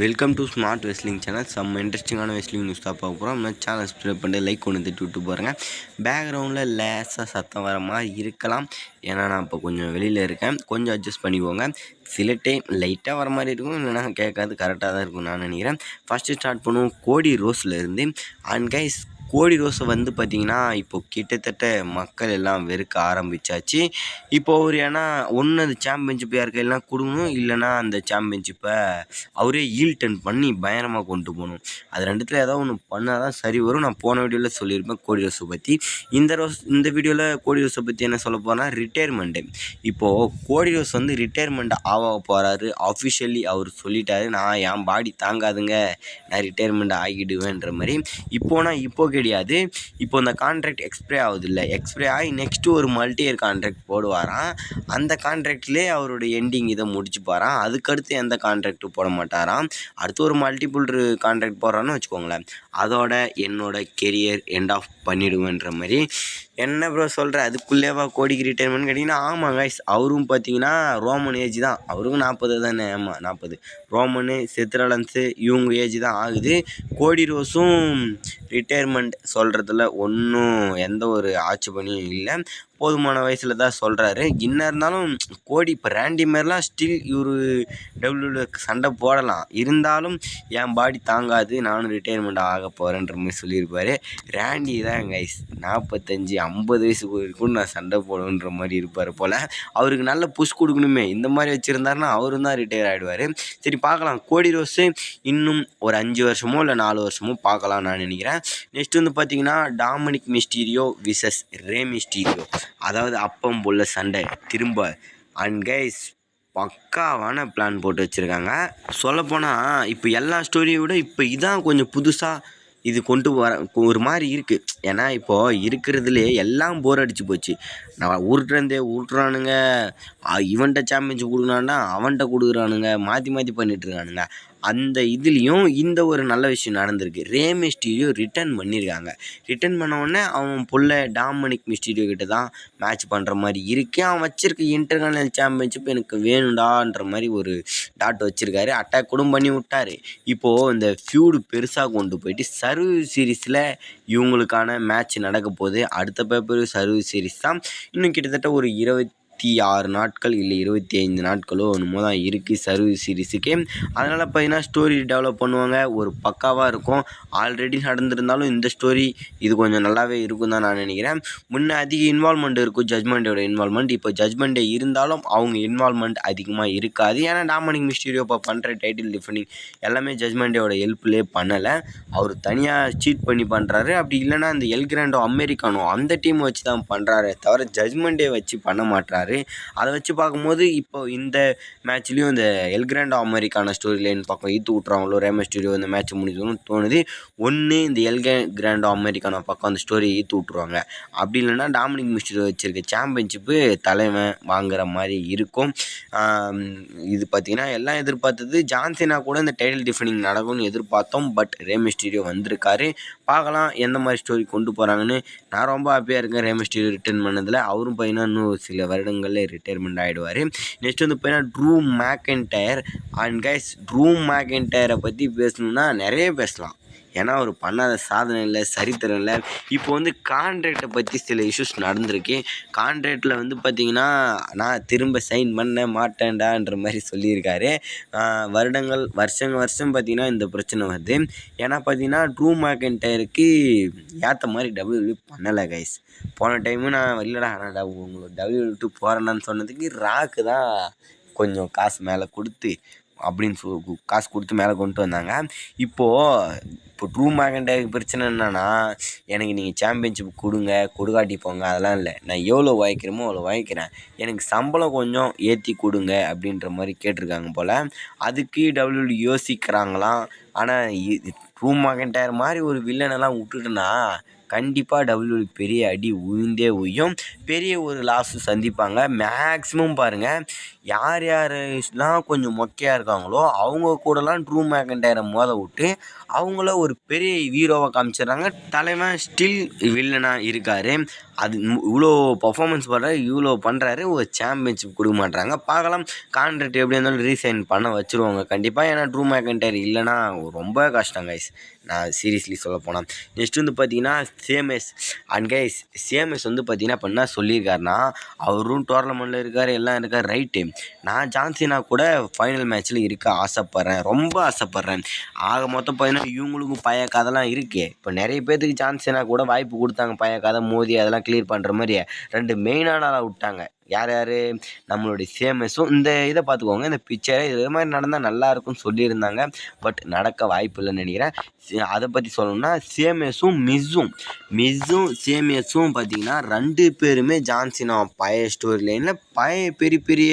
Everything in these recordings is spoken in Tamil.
Welcome to smart wrestling channel. செம்ம இன்ட்ரெஸ்டிங்கான ரெஸ்லிங் நியூஸ் தான் பார்க்க போகிறோம். நம்ம சேனல் சப்ஸ்கிரைப் பண்ணிட்டு லைக் கொண்டு தட்டி விட்டு பாருங்கள். பேக்ரவுண்டில் லேசாக சத்தம் வர மாதிரி இருக்கலாம், ஏன்னா நான் இப்போ கொஞ்சம் வெளியில் இருக்கேன். கொஞ்சம் அட்ஜஸ்ட் பண்ணிக்கோங்க. சில டைம் லைட்டாக வர மாதிரி இருக்கும், இல்லைனா கேட்காது, கரெக்டாக தான் இருக்கும் நான் நினைக்கிறேன். ஃபஸ்ட்டு ஸ்டார்ட் பண்ணுவோம் கோடி ரோஸில் இருந்து. அண்ட் கைஸ், கோடி ரோஸை வந்து பார்த்திங்கன்னா இப்போது கிட்டத்தட்ட மக்கள் எல்லாம் வெறுக்க ஆரம்பித்தாச்சு. இப்போ அவர் ஏன்னா ஒன்று அந்த சாம்பியன்ஷிப் யாருக்கு எல்லாம் கொடுக்கணும், இல்லைனா அந்த சாம்பியன்ஷிப்பை அவரே ஈல்டன் பண்ணி பயங்கரமாக கொண்டு போகணும். அது ரெண்டுத்தில் ஏதாவது ஒன்று பண்ணால் தான் சரி வரும். நான் போன வீடியோவில் சொல்லியிருப்பேன் கோடி ரோஸை பற்றி. இந்த வீடியோவில் கோடி ரோஸை பற்றி என்ன சொல்ல போனால் ரிட்டையர்மெண்ட்டு. இப்போது கோடி ரோஸ் வந்து ரிட்டையர்மெண்ட் ஆக போகிறாரு. ஆஃபிஷியலி அவர் சொல்லிட்டாரு, நான் என் பாடி தாங்காதுங்க, நான் ரிட்டையர்மெண்ட் ஆகிடுவேன்ற மாதிரி. இப்போ கிடையாது, இப்போ இந்த கான்ட்ராக்ட் எக்ஸ்பிரே ஆகுது இல்லை, எக்ஸ்பிரே ஆகி நெக்ஸ்ட்டு ஒரு மல்டி இயர் கான்ட்ராக்ட் போடுவாராம். அந்த கான்ட்ராக்ட்லேயே அவரோட எண்டிங் இதை முடிச்சுப்பாராம். அதுக்கடுத்து எந்த கான்ட்ராக்டும் போட மாட்டாராம். அடுத்து ஒரு மல்டிபிள் கான்ட்ராக்ட் போடுறான்னு வச்சுக்கோங்களேன், அதோட என்னோட கெரியர் எண்ட் ஆஃப் பண்ணிவிடுவேன்ற மாதிரி. என்ன ப்ரோ சொல்கிற, அதுக்குள்ளேவா கோடிக்கு ரிட்டைர்மெண்ட் கேட்டிங்கன்னா, ஆமாம் கைஸ், அவரும் பார்த்தீங்கன்னா ரோமன் ஏஜ் தான், அவருக்கும் 40 தானே. ஆமாம் 40. ரோமனு, செத்ரலன்ஸு இவங்க ஏஜ் தான் ஆகுது. கோடி ரோஸும் ரிட்டையர்மெண்ட் சொல்கிறதுல ஒன்றும் எந்த ஒரு ஆட்சேபனையும் இல்லை, போதுமான வயசில் தான் சொல்கிறாரு. என்ன இருந்தாலும் கோடி இப்போ ரேண்டி மாரிலாம் ஸ்டில் இவர் டபிள்யூக்கு சண்டை போடலாம், இருந்தாலும் என் பாடி தாங்காது, நானும் ரிட்டையர்மெண்ட் ஆக போகிறேன்ற மாதிரி சொல்லியிருப்பார். ரேண்டி தான் கைஸ் 45-50 வயசு வரைக்கும் நான் சண்டை போடுன்ற மாதிரி இருப்பார் போல். அவருக்கு நல்ல புஷ் கொடுக்கணுமே, இந்த மாதிரி வச்சுருந்தாருன்னா அவரும் தான் ரிட்டையர் ஆகிடுவார். சரி பார்க்கலாம், கோடி ரோஸு இன்னும் ஒரு 5 வருஷமோ இல்லை 4 வருஷமோ பார்க்கலாம் நான் நினைக்கிறேன். நெக்ஸ்ட் வந்து பார்த்திங்கன்னா டாமினிக் மிஸ்டீரியோ விசஸ் ரே மிஸ்டீரியோ, அதாவது அப்பம் போல் சண்டை திரும்ப. அண்ட் கைஸ், பக்காவான பிளான் போட்டு வச்சுருக்காங்க. சொல்லப்போனால் இப்போ எல்லா ஸ்டோரியை விட இப்போ இதான் கொஞ்சம் புதுசாக இது கொண்டு வர ஒரு மாதிரி இருக்குது. ஏன்னா இப்போது இருக்கிறதுலே எல்லாம் போர் அடிச்சு போச்சு. நான் உருட்டுறானுங்க, இவன்கிட்ட சாம்பியன்ஷிப் கொடுக்குறான்னா அவன்கிட்ட கொடுக்குறானுங்க, மாற்றி மாற்றி பண்ணிட்டுருக்கானுங்க. அந்த இதுலேயும் இந்த ஒரு நல்ல விஷயம் நடந்திருக்கு. ரே மிஸ்டீரியோ ரிட்டர்ன் பண்ணியிருக்காங்க. ரிட்டர்ன் பண்ண அவன் புள்ள டாமினிக் மிஸ்டீரியோ கிட்ட தான் மேட்ச் பண்ணுற மாதிரி இருக்கு. அவன் வச்சிருக்க இன்டர்நேஷனல் சாம்பியன்ஷிப் எனக்கு வேணுண்டான்ற மாதிரி ஒரு டாட் வச்சுருக்காரு. அட்டாக் கூட பண்ணி விட்டார். இப்போது இந்த ஃபியூடு பெருசாக கொண்டு போயிட்டு சர்வீஸ் சீரீஸில் இவங்களுக்கான மேட்ச் நடக்க போகுது. அடுத்த பேப்பர் சர்வீஸ் சீரீஸ் தான். இன்னும் கிட்டத்தட்ட ஒரு 26 நாட்கள் இல்லை 25 நாட்களோ என்னமோ தான் இருக்குது சர்வீஸ் சீரீஸுக்கு. அதனால் பார்த்தீங்கன்னா ஸ்டோரி டெவலப் பண்ணுவாங்க, ஒரு பக்காவாக இருக்கும். ஆல்ரெடி நடந்திருந்தாலும் இந்த ஸ்டோரி இது கொஞ்சம் நல்லாவே இருக்கும் தான் நான் நினைக்கிறேன். முன்னே அதிக இன்வால்மெண்ட் இருக்கும் ஜட்மெண்ட்டோட இன்வால்மெண்ட். இப்போ ஜட்மெண்ட்டே இருந்தாலும் அவங்க இன்வால்மெண்ட் அதிகமாக இருக்காது. ஏன்னா டாமினிக் மிஸ்டீரியோ இப்போ பண்ணுற டைட்டில் டிஃபெண்டிங் எல்லாமே ஜட்மெண்ட்டோட ஹெல்ப்லேயே பண்ணலை, அவர் தனியாக சீட் பண்ணி பண்ணுறாரு. அப்படி இல்லைனா இந்த எல் கிராண்டோ அமெரிக்கானோ அந்த டீம் வச்சு தான் பண்ணுறாரு தவிர ஜட்மெண்ட்டே வச்சு பண்ண மாட்டாரு. அதை வச்சு பார்க்கும்போது இப்போ இந்த மேட்ச்லேயும் இந்த எல் கிராண்டோ அமெரிக்கான ஸ்டோரி லைன் பக்கம் ஈத்து விட்றாங்களோ ரே மிஸ்டீரியோ இந்த மேட்ச் முடிஞ்சதுன்னு தோணுது. ஒன்று இந்த எல் கிராண்டோ அமெரிக்கான பக்கம் அந்த ஸ்டோரி ஈத்து விட்ருவாங்க, அப்படி இல்லைன்னா டாமினிக் மிஸ்டீரியோ வச்சுருக்க சாம்பியன்ஷிப்பு தலைவன் வாங்குற மாதிரி இருக்கும். இது பார்த்திங்கன்னா எல்லாம் எதிர்பார்த்தது. ஜான்சினா கூட இந்த டைட்டில் டிஃபெண்டிங் நடக்கும்னு எதிர்பார்த்தோம், பட் ரே மிஸ்டீரியோ வந்திருக்காரு. பார்க்கலாம் எந்த மாதிரி ஸ்டோரி கொண்டு போகிறாங்கன்னு. நான் ரொம்ப ஹாப்பியாக இருக்கேன் ரே மிஸ்டீரியோ ரிட்டர்ன் பண்ணதில். அவரும் பார்த்தீங்கன்னா இன்னும் சில வருடங்களில் ரிட்டையர்மெண்ட் ஆகிடுவார். நெக்ஸ்ட் வந்து பார்த்தீங்கன்னா Drew McIntyre. And guys, Drew மேக்கின்டையரை பற்றி பேசணுன்னா நிறைய பேசலாம், ஏன்னா அவர் பண்ணாத சாதனை இல்லை, சரித்திரம் இல்லை. இப்போ வந்து கான்ட்ராக்டை பற்றி சில இஷ்யூஸ் நடந்திருக்கு. கான்ட்ராக்டில் வந்து பார்த்திங்கன்னா நான் திரும்ப சைன் பண்ண மாட்டேன்டான்ற மாதிரி சொல்லியிருக்காரு. வருஷம் பார்த்திங்கன்னா இந்த பிரச்சனை வருது. ஏன்னா பார்த்திங்கன்னா ட்ரூ மேக்கின்டையருக்கு ஏற்ற மாதிரி டபிள்யூ பண்ணலை கைஸ். போன டைமு நான் இல்லைடா ஆனால் உங்களுக்கு டபிள்யூ விட்டு போகிறேன்னு சொன்னதுக்கு ராக்கு தான் கொஞ்சம் காசு மேலே கொடுத்து அப்படின்னு காசு கொடுத்து மேலே கொண்டு வந்தாங்க. இப்போ ட்ரூ மேக்கின்டையருக்கு பிரச்சனை என்னன்னா, எனக்கு நீங்கள் சாம்பியன்ஷிப் கொடுக்காட்டி போங்க, அதெல்லாம் இல்லை, நான் எவ்வளோ வாங்கிக்கிறோமோ அவ்வளோ வாங்கிக்கிறேன், எனக்கு சம்பளம் கொஞ்சம் ஏற்றி கொடுங்க அப்படின்ற மாதிரி கேட்டிருக்காங்க போல். அதுக்கு டபிள்யூ யோசிக்கிறாங்களாம். ஆனால் ட்ரூ மேக்கின்டையர் மாதிரி ஒரு வில்லனெல்லாம் விட்டுட்டுனா கண்டிப்பாக டபிள்யூக்கு பெரிய அடி உயிரும் பெரிய ஒரு லாஸும் சந்திப்பாங்க. மேக்ஸிமம் பாருங்கள், யார் யாரெல்லாம் கொஞ்சம் மொக்கையாக இருக்காங்களோ அவங்க கூடலாம் ட்ரூ மேக்கன்டையரை விட்டு அவங்கள ஒரு பெரிய ஹீரோவை காமிச்சிடுறாங்க. தலைவன் ஸ்டில் வில்லனாக இருக்கார். அது இவ்வளோ பர்ஃபார்மன்ஸ் பண்ணுறாரு, இவ்வளோ பண்ணுறாரு, ஒரு சாம்பியன்ஷிப் கொடுக்க மாட்றாங்க. பார்க்கலாம், கான்ட்ராக்ட் எப்படி இருந்தாலும் ரீசைன் பண்ண வச்சுருவாங்க கண்டிப்பாக. ஏன்னா ட்ரூ மேக்கன்டையர் இல்லைன்னா ரொம்ப கஷ்டம் கைஸ், நான் சீரியஸ்லி சொல்ல போனால். நெக்ஸ்ட் வந்து பார்த்தீங்கன்னா சேமஸ் அண்ட் கைஸ். சேமஸ் வந்து பார்த்தீங்கன்னா இப்போ என்ன சொல்லியிருக்காருன்னா, அவரும் டோர்னமெண்ட்டில் இருக்கார், எல்லாம் இருக்கார், ரைட்டு. நான் ஜான்சினா கூட ஃபைனல் மேட்ச்சில் இருக்க ஆசைப்பட்றேன், ரொம்ப ஆசைப்பட்றேன். ஆக மொத்தம் பார்த்தீங்கன்னா இவங்களுக்கும் பழைய கதைலாம் இருக்குது. இப்போ நிறைய பேர்த்துக்கு ஜான்சினா கூட வாய்ப்பு கொடுத்தாங்க, பழைய கதை மோதி அதெல்லாம் கிளியர் பண்ணுற மாதிரி 2 மெயினான ஆளாக விட்டாங்க. யார் நம்மளுடைய சேமஸும். இந்த இதை பார்த்துக்கோங்க, இந்த பிக்சரை இது மாதிரி நடந்தால் நல்லாயிருக்கும்னு சொல்லியிருந்தாங்க. பட் நடக்க வாய்ப்பு இல்லைன்னு நினைக்கிறேன். அதை பற்றி சொல்லணும்னா சேமஸும் சேமியஸும் பார்த்தீங்கன்னா 2 பேருமே ஜான்சினா பழைய ஸ்டோரி லைனில் பழைய பெரிய பெரிய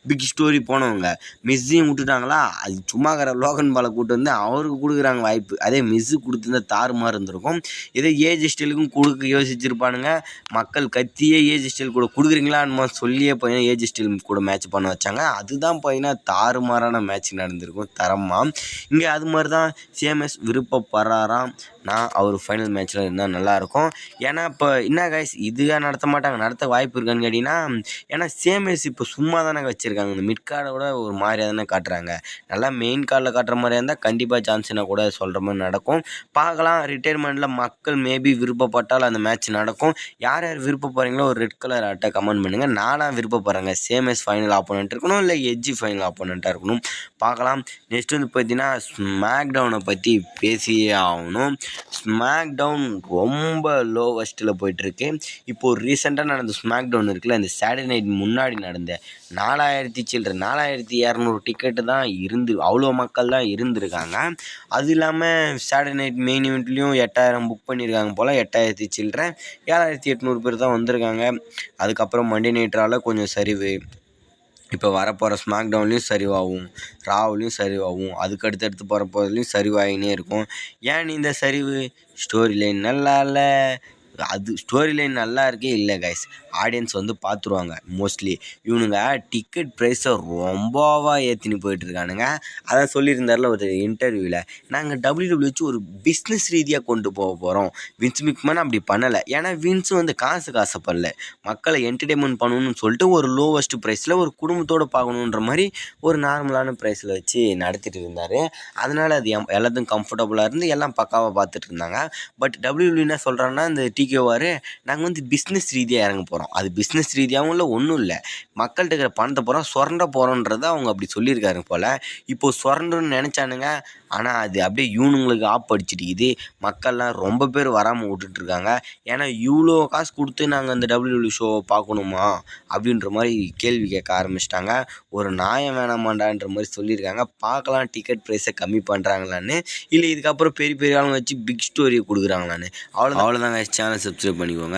பிக் ஸ்டோரி போனவங்க. மிஸ்ஸையும் விட்டுட்டாங்களா, அது சும்மா இருக்கிற லோகன் பாலை கூட்டு வந்து அவருக்கு கொடுக்குறாங்க வாய்ப்பு. அதே மிஸ்ஸு கொடுத்துருந்தா தாறுமாறு இருந்திருக்கும். இதே ஏஜ் ஸ்டைலுக்கும் கொடுக்க யோசிச்சிருப்பானுங்க. மக்கள் கத்தியே ஏஜ் ஸ்டைல் கூட கொடுக்குறீங்களான்னு சொல்லியே பார்த்தீங்கன்னா ஏஜ் ஸ்டைல் கூட மேட்ச் பண்ண வச்சாங்க. அதுதான் பார்த்தீங்கன்னா தாறுமாறான மேட்ச் நடந்திருக்கும் தரமாக. இங்கே அது மாதிரி தான் சேமஸ் விருப்பப்படுறாராம். நான் அவர் ஃபைனல் மேட்ச்சில் இருந்தால் நல்லாயிருக்கும். ஏன்னா இப்போ என்ன கைஸ், இதுக்காக நடத்த மாட்டாங்க, நடத்த வாய்ப்பு இருக்கான்னு கேட்டிங்கன்னா, ஏன்னா சேமஸ் இப்போ சும்மா தானே வச்சுருக்காங்க. இந்த மிட் கார்டை கூட ஒரு மாதிரியாக தானே காட்டுறாங்க. நல்லா மெயின் கார்டில் காட்டுற மாதிரியா இருந்தால் கண்டிப்பாக ஜான்சனை கூட சொல்கிற மாதிரி நடக்கும். பார்க்கலாம், ரிட்டையர்மெண்ட்டில் மக்கள் மேபி விருப்பப்பட்டால் அந்த மேட்ச் நடக்கும். யார் யார் விருப்பப்படுறீங்களோ ஒரு ரெட் கலர் ஆட்டை கமெண்ட் பண்ணுங்கள். நானாக விருப்பப்படுறேங்க சேமஸ் ஃபைனல் ஆப்போனன்ட் இருக்கணும், இல்லை எட்ஜி ஃபைனல் ஆப்போனண்ட்டாக இருக்கணும். பார்க்கலாம். நெக்ஸ்ட் வந்து பார்த்தீங்கன்னா ஸ்மாக் டவுனை பற்றி பேசியே ஆகணும். ஸ்மாக் டவுன் ரொம்ப லோவஸ்ட்டில் போயிட்டுருக்கு. இப்போது ரீசெண்டாக நடந்த ஸ்மாக் டவுன் இருக்குல்ல, இந்த சாட்டர்டே நைட் முன்னாடி நடந்த 4200 டிக்கெட்டு தான் அவ்வளோ மக்கள் தான் இருந்திருக்காங்க. அது இல்லாமல் சாட்டர்டே நைட் மெயின் ஈவெண்ட்லேயும் 8000 புக் பண்ணியிருக்காங்க போல். 8000 சில்லற 7800 பேர் தான் வந்திருக்காங்க. அதுக்கப்புறம் மண்டே நைட்ரால் கொஞ்சம் சரிவு. இப்போ வரப்போகிற ஸ்மாக் டவுன்லேயும் சரிவாகும், ராவ்லேயும் சரிவாகும், அதுக்கு அடுத்தடுத்து போகிறப்போதுலேயும் சரிவாகினே இருக்கும். ஏன் இந்த சரிவு? ஸ்டோரி லைன் நல்லா இல்லை. அது ஸ்டோரி லைன் நல்லா இருக்கே இல்லை கைஸ், ஆடியன்ஸ் வந்து பார்த்துருவாங்க மோஸ்ட்லி. இவனுங்க டிக்கெட் ப்ரைஸை ரொம்பவா ஏற்றினு போயிட்டுருக்கானுங்க. அதான் சொல்லியிருந்தார்ல ஒரு இன்டர்வியூவில், நாங்கள் WWE ஒரு பிஸ்னஸ் ரீதியாக கொண்டு போக போகிறோம். வின்ஸ் மிக்மேன் அப்படி பண்ணலை. ஏன்னா வின்ஸ் வந்து காசுப்படல, மக்களை என்டர்டெயின்மெண்ட் பண்ணணும்னு சொல்லிட்டு ஒரு லோவஸ்ட் ப்ரைஸில் ஒரு குடும்பத்தோடு பார்க்கணுன்ற மாதிரி ஒரு நார்மலான ப்ரைஸில் வச்சு நடத்திட்டு இருந்தார். அதனால் அது எல்லாத்துக்கும் கம்ஃபர்டபுளாக இருந்து எல்லாம் பக்காவாக பார்த்துட்டு இருந்தாங்க. பட் WWE என்ன சொல்கிறாங்கன்னா, இந்த டிகேவார் நாங்கள் வந்து பிஸ்னஸ் ரீதியாக இறங்க போகிறோம். அது பிஸ்னஸ் ரீதியாகவும் இல்லை, ஒன்றும் இல்லை, மக்கள்கிட்ட இருக்கிற பணத்தை போகிறோம் சுரண்ட போகிறோன்றதை அவங்க அப்படி சொல்லியிருக்காரு போல். இப்போது சுரண்டுன்னு நினச்சானுங்க, ஆனால் அது அப்படியே இவனுங்களுக்கு ஆப்படிச்சிட்டுக்குது. மக்கள்லாம் ரொம்ப பேர் வராமல் விட்டுட்ருக்காங்க. ஏன்னா இவ்வளோ காசு கொடுத்து நாங்கள் அந்த WWE ஷோவை பார்க்கணுமா அப்படின்ற மாதிரி கேள்வி கேட்க ஆரம்பிச்சிட்டாங்க. ஒரு நியாயம் வேணாமாண்டான்ற மாதிரி சொல்லியிருக்காங்க. பார்க்கலாம் டிக்கெட் ப்ரைஸை கம்மி பண்ணுறாங்களான்னு, இல்லை இதுக்கப்புறம் பெரிய பெரிய ஆளுங்க வச்சு பிக் ஸ்டோரியை கொடுக்குறாங்களான்னு. அவ்வளோதாங்க. சேனல் சப்ஸ்கிரைப் பண்ணிக்கோங்க.